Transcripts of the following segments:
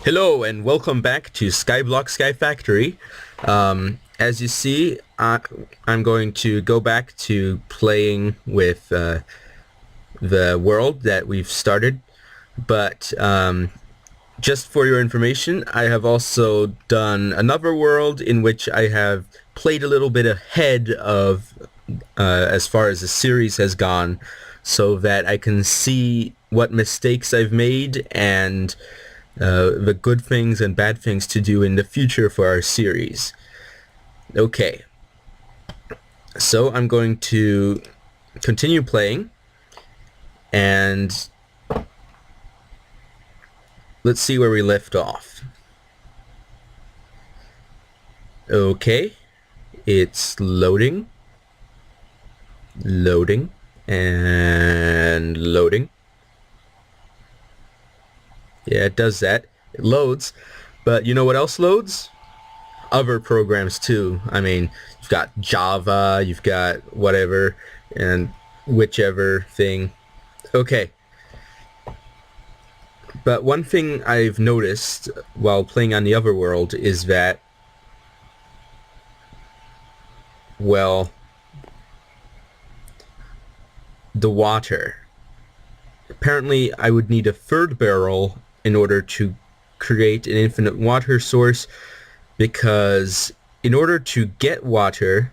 Hello and welcome back to Skyblock Sky Factory. As you see, I'm going to go back to playing with the world that we've started, but just for your information, I have also done another world in which I have played a little bit ahead of as far as the series has gone, so that I can see what mistakes I've made and the good things and bad things to do in the future for our series. Okay, so I'm going to continue playing, and let's see where we left off. Okay, it's loading, and loading. Yeah, it does that. It loads. But you know what else loads? Other programs too. I mean, you've got Java, you've got whatever, and whichever thing. Okay. But one thing I've noticed while playing on the other world is that, well, the water. Apparently, I would need a third barrel in order to create an infinite water source, because in order to get water,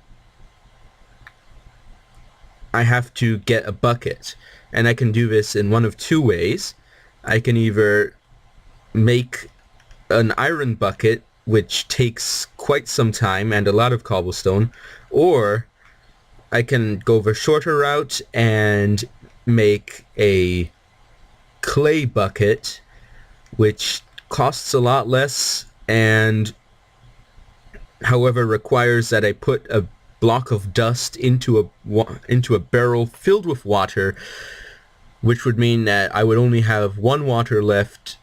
I have to get a bucket. And I can do this in one of two ways. I can either make an iron bucket, which takes quite some time and a lot of cobblestone, or I can go the shorter route and make a clay bucket, which costs a lot less and however requires that I put a block of dust into a barrel filled with water, which would mean that I would only have one water left,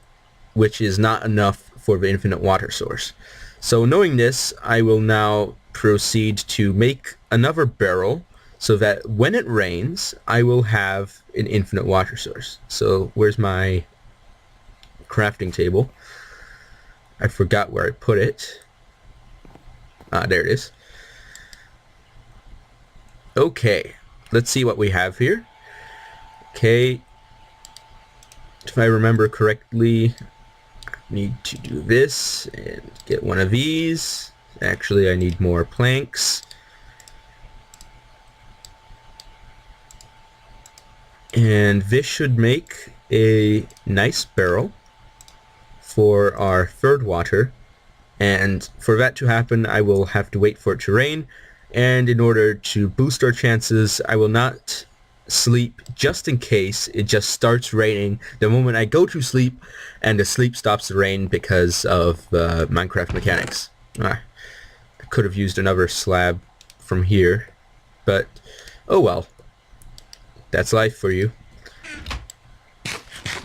which is not enough for the infinite water source. So knowing this, I will now proceed to make another barrel so that when it rains, I will have an infinite water source. So where's my crafting table? I forgot where I put it. There it is. Okay, let's see what we have here. Okay, if I remember correctly, I need to do this and get one of these. Actually, I need more planks. And this should make a nice barrel for our third water. And for that to happen, I will have to wait for it to rain. And in order to boost our chances, I will not sleep just in case it just starts raining the moment I go to sleep, and the sleep stops the rain because of Minecraft mechanics. I could have used another slab from here, but oh well. That's life for you.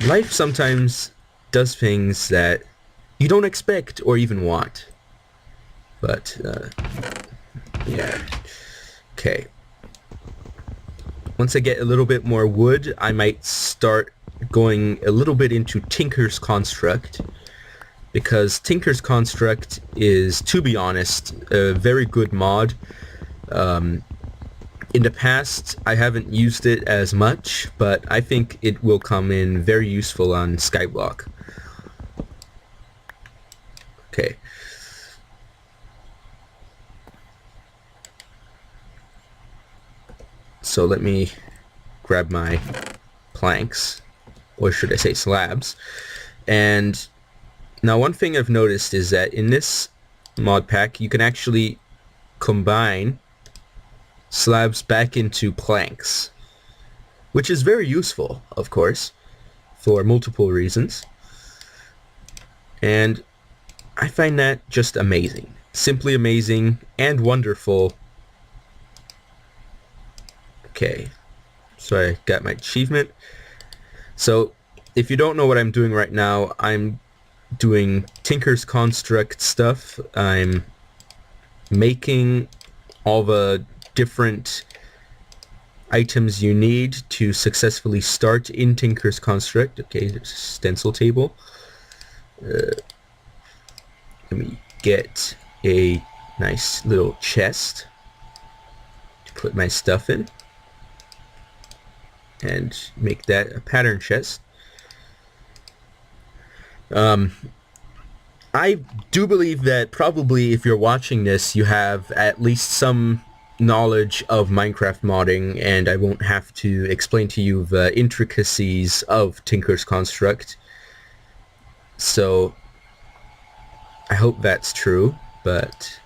Life sometimes does things that you don't expect or even want. But, yeah. Okay. Once I get a little bit more wood, I might start going a little bit into Tinker's Construct, because Tinker's Construct is, to be honest, a very good mod. In the past, I haven't used it as much, but I think it will come in very useful on Skyblock. Okay. So let me grab my planks, or should I say slabs. And now one thing I've noticed is that in this mod pack, you can actually combine slabs back into planks, which is very useful, of course, for multiple reasons. And I find that just amazing. Simply amazing and wonderful. Okay, so I got my achievement. So if you don't know what I'm doing right now, I'm doing Tinker's Construct stuff. I'm making all the different items you need to successfully start in Tinker's Construct. Okay, there's a stencil table. Let me get a nice little chest to put my stuff in and make that a pattern chest. I do believe that probably if you're watching this, you have at least some knowledge of Minecraft modding, and I won't have to explain to you the intricacies of Tinker's Construct. So I hope that's true, but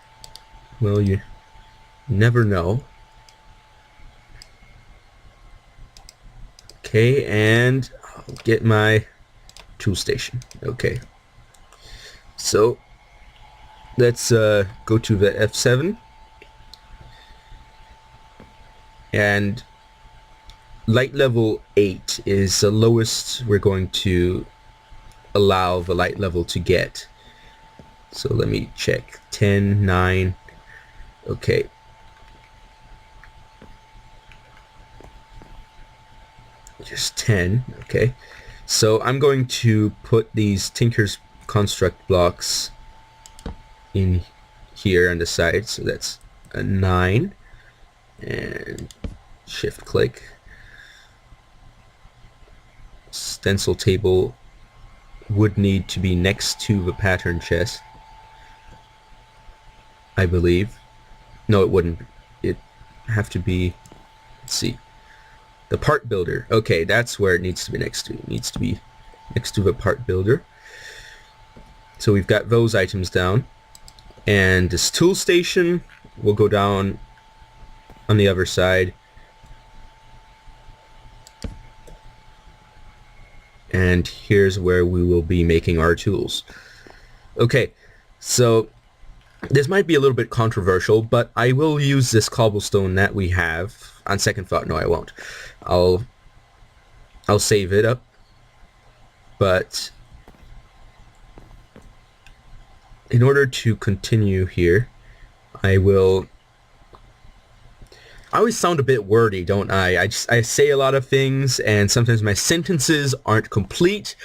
well, you never know. Okay, and I'll get my tool station. Okay. So let's go to the F7, and light level 8 is the lowest we're going to allow the light level to get. So let me check. 10, 9, okay. Just 10, okay. So I'm going to put these Tinker's Construct blocks in here on the side, so that's a 9, and shift click. Stencil table would need to be next to the pattern chest, I believe. No, it wouldn't. It'd have to be, let's see, the part builder. Okay, that's where it needs to be next to. It needs to be next to the part builder. So we've got those items down, and this tool station will go down on the other side, and here's where we will be making our tools. Okay, so this might be a little bit controversial, but I will use this cobblestone that we have. On second thought, no, I won't. I'll save it up, but in order to continue here, I always sound a bit wordy, don't I? I say a lot of things, and sometimes my sentences aren't complete,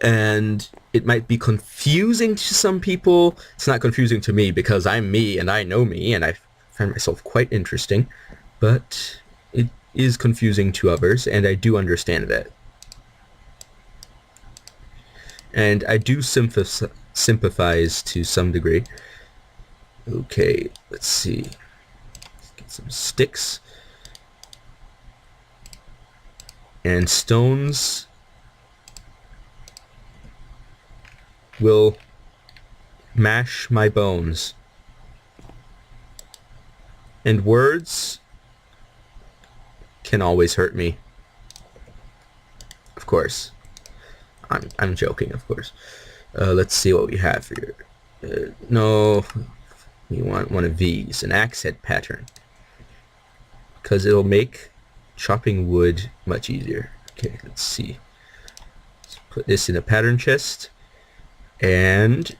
and it might be confusing to some people. It's not confusing to me because I'm me and I know me, and I find myself quite interesting, but it is confusing to others, and I do understand that. And I do sympathize to some degree. Okay, let's see. Let's get some sticks. And stones will mash my bones. And words can always hurt me. Of course. I'm joking, of course. Let's see what we have here. No, we want one of these, an axe head pattern, because it'll make chopping wood much easier. Okay, let's see. Let's put this in a pattern chest, and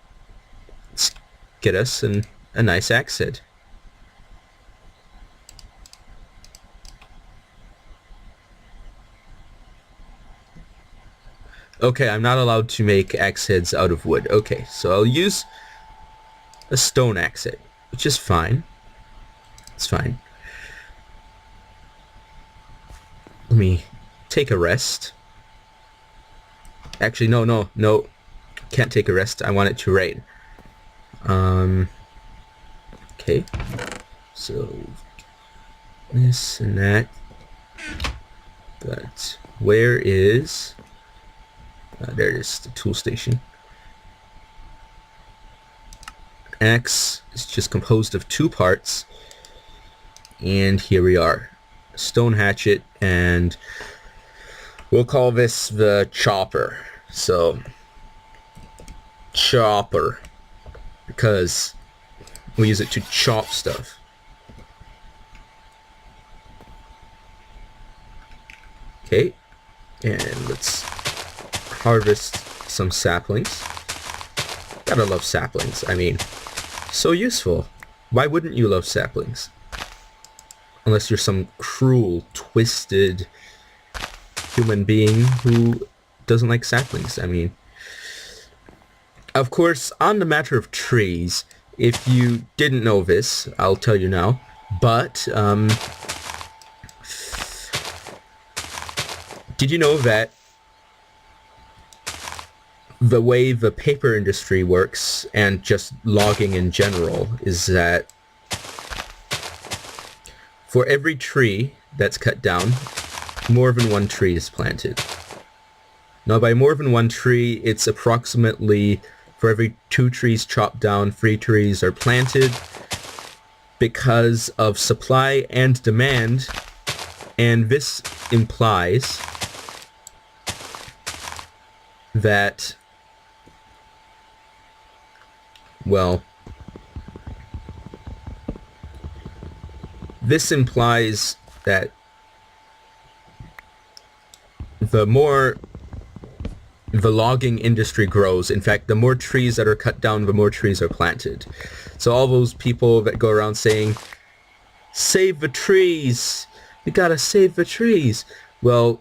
let's get us a nice axe head. Okay, I'm not allowed to make axe heads out of wood. Okay, so I'll use a stone axe head, which is fine. It's fine. Let me take a rest. Actually, no. Can't take a rest. I want it to rain. Okay. So, this and that. But where is... there it is, the tool station. Axe is just composed of 2 parts, and here we are. Stone hatchet, and we'll call this the chopper. So, chopper, because we use it to chop stuff. Okay, and let's harvest some saplings. Gotta love saplings. I mean, so useful. Why wouldn't you love saplings? Unless you're some cruel, twisted human being who doesn't like saplings. I mean, Of course, on the matter of trees, if you didn't know this, I'll tell you now, but did you know that the way the paper industry works, and just logging in general, is that for every tree that's cut down, more than one tree is planted. Now, by more than one tree, it's approximately for every 2 trees chopped down, 3 trees are planted, because of supply and demand, and this implies that, well, this implies that the more the logging industry grows, in fact, the more trees that are cut down, the more trees are planted. So all those people that go around saying, save the trees, we gotta save the trees. Well,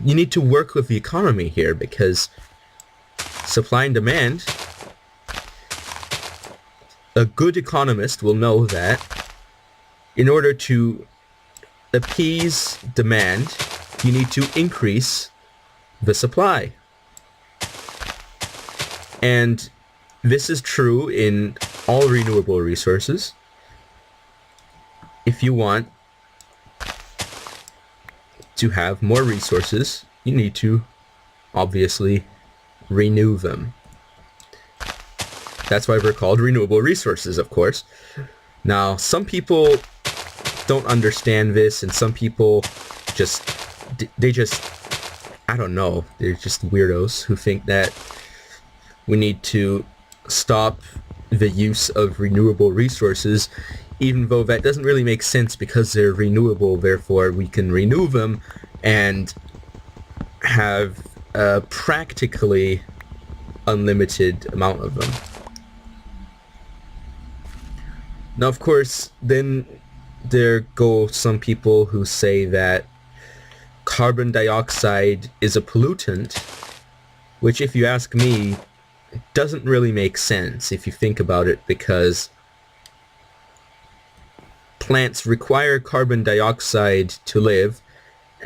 you need to work with the economy here, because supply and demand, a good economist will know that in order to appease demand, you need to increase the supply. And this is true in all renewable resources. If you want to have more resources, you need to obviously renew them. That's why they're called renewable resources, of course. Now, some people don't understand this, and some people they just, I don't know, they're just weirdos who think that we need to stop the use of renewable resources, even though that doesn't really make sense, because they're renewable, therefore we can renew them and have a practically unlimited amount of them. Now, of course, then there go some people who say that carbon dioxide is a pollutant, which, if you ask me, doesn't really make sense if you think about it, because plants require carbon dioxide to live,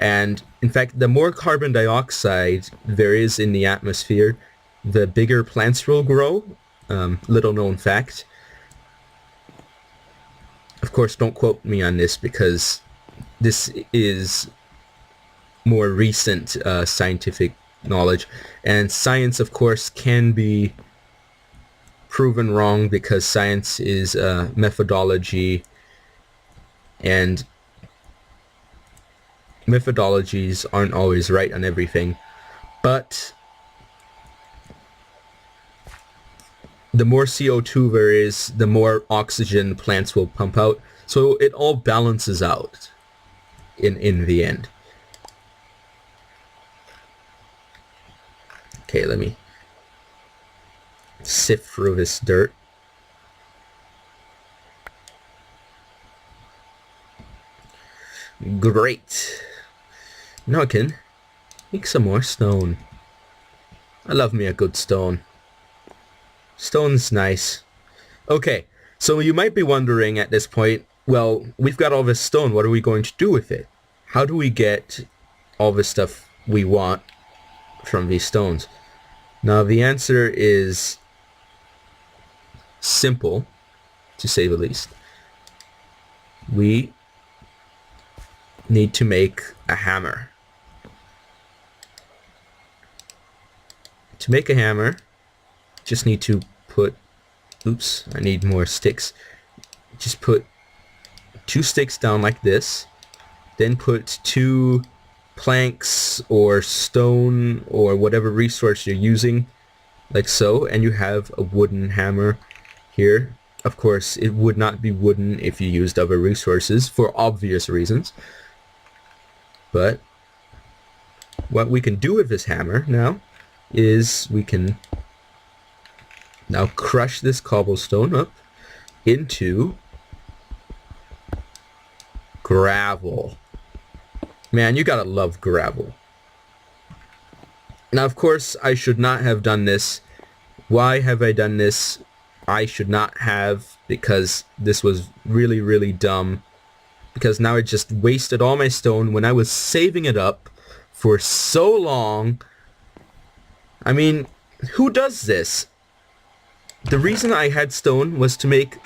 and in fact, the more carbon dioxide there is in the atmosphere, the bigger plants will grow. Little known fact. Of course, don't quote me on this, because this is more recent scientific knowledge, and science, of course, can be proven wrong, because science is methodology, and methodologies aren't always right on everything. But the more CO2 there is, the more oxygen plants will pump out, so it all balances out in the end. Okay, let me sift through this dirt. Great. Now I can make some more stone. I love me a good stone. Stone's nice. Okay, so you might be wondering at this point, well, we've got all this stone, what are we going to do with it? How do we get all the stuff we want from these stones? Now, the answer is simple, to say the least. We need to make a hammer. To make a hammer, just need to put, oops, I need more sticks. Just put 2 sticks down like this, then put 2 planks or stone or whatever resource you're using, like so, and you have a wooden hammer here. Of course, it would not be wooden if you used other resources, for obvious reasons. But what we can do with this hammer now is we can now crush this cobblestone up into gravel. Man, you gotta love gravel. Now, of course, I should not have done this Why have I done this? I should not have, because this was really, really dumb. Because now I just wasted all my stone when I was saving it up for so long. I mean, who does this? The reason I had stone was to make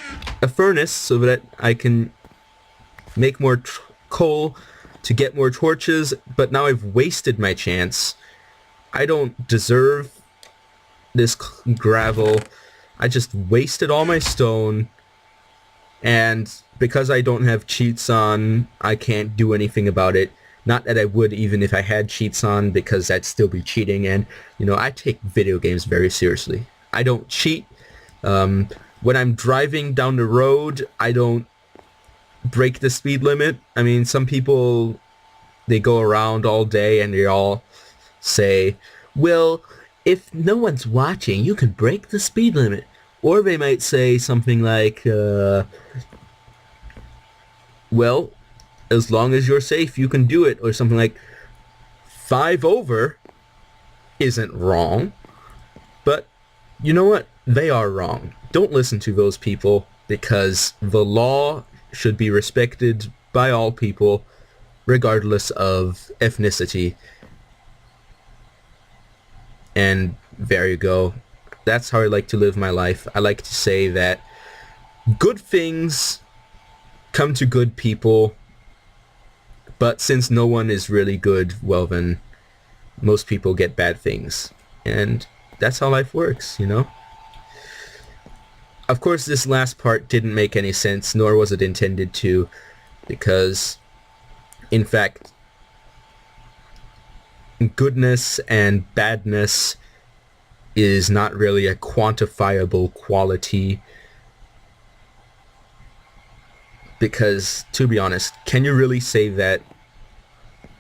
a furnace so that I can make more coal to get more torches, but now I've wasted my chance. I don't deserve this gravel. I just wasted all my stone, and because I don't have cheats on, I can't do anything about it. Not that I would even if I had cheats on, because that'd still be cheating, and, you know, I take video games very seriously. I don't cheat. When I'm driving down the road, I don't break the speed limit. I mean, some people, they go around all day and they all say, well, if no one's watching, you can break the speed limit. Or they might say something like, well, as long as you're safe, you can do it. Or something like, 5 over isn't wrong. But you know what? They are wrong. Don't listen to those people, because the law should be respected by all people, regardless of ethnicity. And there you go. That's how I like to live my life. I like to say that good things come to good people, but since no one is really good, well then, most people get bad things. And that's how life works, you know? Of course, this last part didn't make any sense, nor was it intended to, because, in fact, goodness and badness is not really a quantifiable quality. Because, to be honest, can you really say that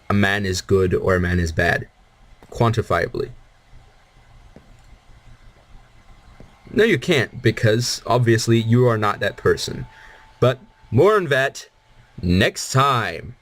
a man is good or a man is bad? Quantifiably. No, you can't, because obviously you are not that person. But more on that next time.